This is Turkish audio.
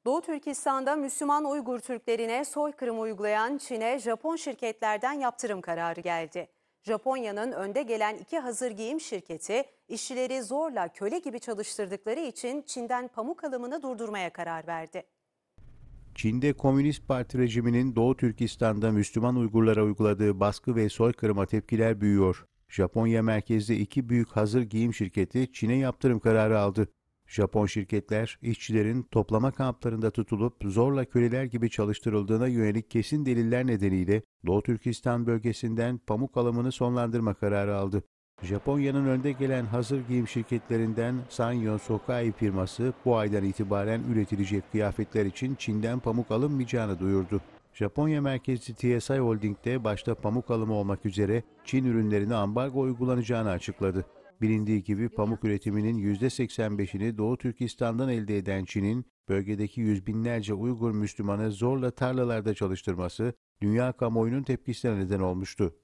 Doğu Türkistan'da Müslüman Uygur Türklerine soykırım uygulayan Çin'e Japon şirketlerden yaptırım kararı geldi. Japonya'nın önde gelen iki hazır giyim şirketi işçileri zorla köle gibi çalıştırdıkları için Çin'den pamuk alımını durdurmaya karar verdi. Çin'de Komünist Parti rejiminin Doğu Türkistan'da Müslüman Uygurlara uyguladığı baskı ve soykırıma tepkiler büyüyor. Japonya merkezli iki büyük hazır giyim şirketi Çin'e yaptırım kararı aldı. Japon şirketler, işçilerin toplama kamplarında tutulup zorla köleler gibi çalıştırıldığına yönelik kesin deliller nedeniyle Doğu Türkistan bölgesinden pamuk alımını sonlandırma kararı aldı. Japonya'nın önde gelen hazır giyim şirketlerinden Sanyo Sokai firması bu aydan itibaren üretilecek kıyafetler için Çin'den pamuk alınmayacağını duyurdu. Japonya merkezli TSI Holding'de başta pamuk alımı olmak üzere Çin ürünlerine ambargo uygulanacağını açıkladı. Bilindiği gibi pamuk üretiminin %85'ini Doğu Türkistan'dan elde eden Çin'in bölgedeki yüz binlerce Uygur Müslümanı zorla tarlalarda çalıştırması dünya kamuoyunun tepkisine neden olmuştu.